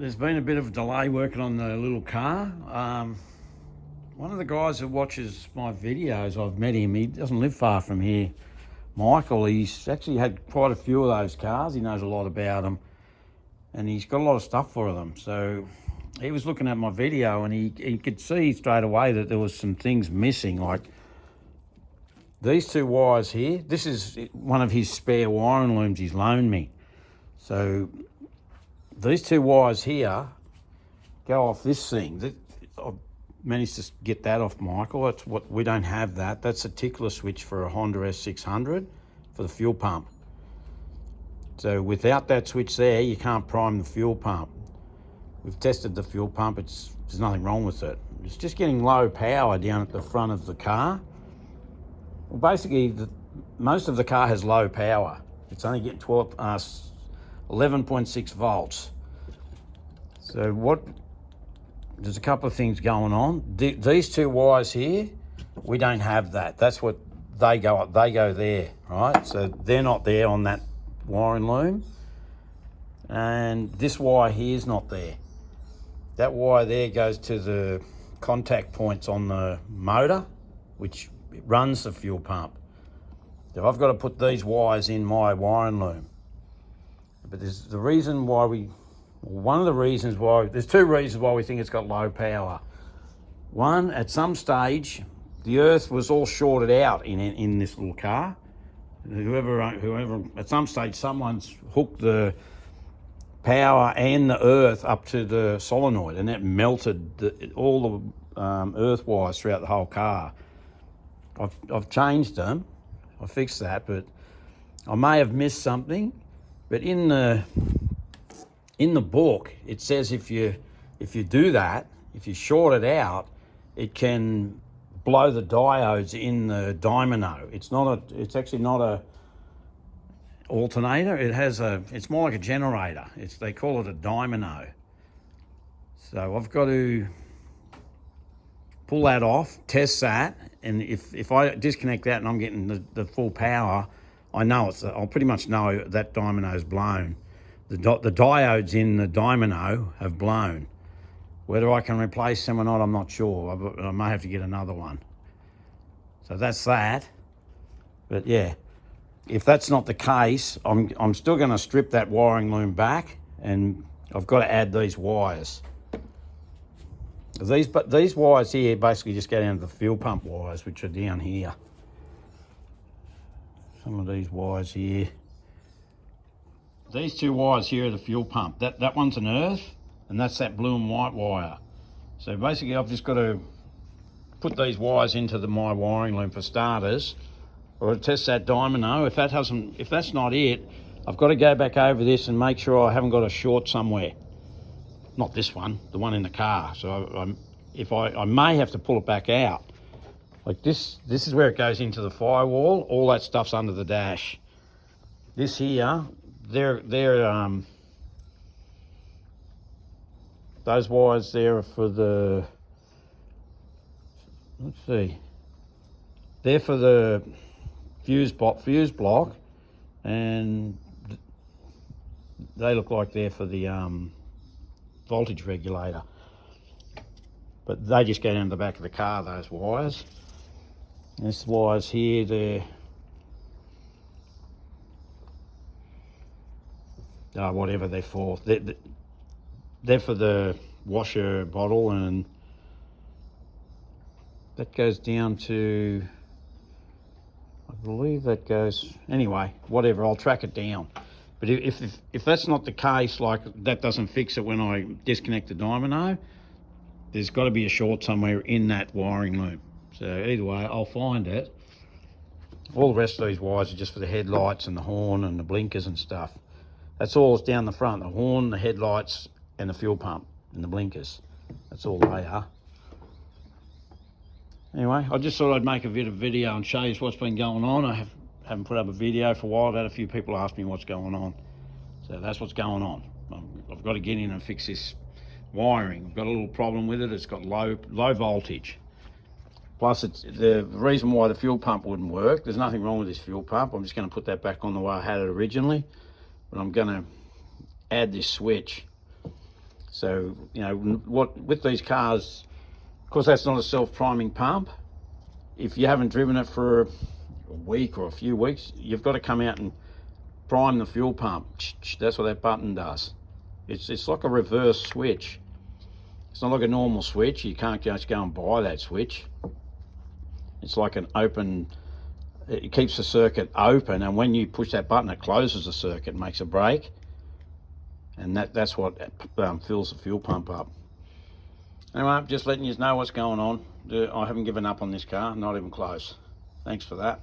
there's been a bit of a delay working on the little car. One of the guys that watches my videos, I've met him. He doesn't live far from here. Michael, he's actually had quite a few of those cars. He knows a lot about them, and he's got a lot of stuff for them. So he was looking at my video, and he could see straight away that there was some things missing, like these two wires here. This is one of his spare wiring looms he's loaned me. So these two wires here go off this thing. I've managed to get that off Michael. That's what we don't have that. That's a tickler switch for a Honda S600 for the fuel pump. So without that switch there, you can't prime the fuel pump. We've tested the fuel pump. There's nothing wrong with it. It's just getting low power down at the front of the car. Well, basically, most of the car has low power. It's only getting 11.6 volts. So there's a couple of things going on. These two wires here, we don't have that. That's what they go there, right? So they're not there on that wiring loom. And this wire here is not there. That wire there goes to the contact points on the motor, which runs the fuel pump. So I've got to put these wires in my wiring loom. But there's the reason why one of the reasons why, there's two reasons why we think it's got low power. One, at some stage, the earth was all shorted out in this little car. Whoever, at some stage, someone's hooked the power and the earth up to the solenoid, and that melted all the earth wires throughout the whole car. I've changed them, I fixed that, but I may have missed something. But in the book, it says if you do that, if you short it out, it can blow the diodes in the dynamo. It's actually not a alternator. It's more like a generator. They call it a dynamo. So I've got to pull that off, test that, and if I disconnect that and I'm getting the full power, I'll pretty much know that dynano's blown. The diodes in the dynamo have blown. Whether I can replace them or not, I'm not sure. I may have to get another one. So that's that. But yeah, if that's not the case, I'm still going to strip that wiring loom back, and I've got to add these wires. These wires here basically just go down to the fuel pump wires, which are down here. Some of these wires here. These two wires here are the fuel pump. That one's an earth, and that's that blue and white wire. So basically I've just got to put these wires into my wiring loom for starters, or test that dynamo. If that's not it, I've got to go back over this and make sure I haven't got a short somewhere. Not this one, the one in the car. So I may have to pull it back out. Like this is where it goes into the firewall. All that stuff's under the dash. This here, those wires there are for the, let's see, they're for the fuse block, and they look like they're for the voltage regulator. But they just go down the back of the car, those wires. This wires here, they're whatever they're for. They're for the washer bottle, and that goes down to, I believe that goes, anyway, whatever, I'll track it down. But if that's not the case, like that doesn't fix it when I disconnect the dynamo, there's got to be a short somewhere in that wiring loom. So either way, I'll find it. All the rest of these wires are just for the headlights and the horn and the blinkers and stuff. That's all down the front, the horn, the headlights, and the fuel pump and the blinkers. That's all they are. Anyway, I just thought I'd make a bit of video and show you what's been going on. I haven't put up a video for a while. I've had a few people ask me what's going on. So that's what's going on. I've got to get in and fix this wiring. I've got a little problem with it. It's got low voltage. Plus, it's the reason why the fuel pump wouldn't work. There's nothing wrong with this fuel pump. I'm just going to put that back on the way I had it originally. But I'm going to add this switch. So, you know, what with these cars, of course, that's not a self-priming pump. If you haven't driven it for a week or a few weeks, you've got to come out and prime the fuel pump. That's what that button does. It's like a reverse switch. It's not like a normal switch. You can't just go and buy that switch. It's like an open, it keeps the circuit open, and when you push that button, it closes the circuit, makes a break, and that's what fills the fuel pump up. Anyway, I'm just letting you know what's going on. I haven't given up on this car, not even close. Thanks for that.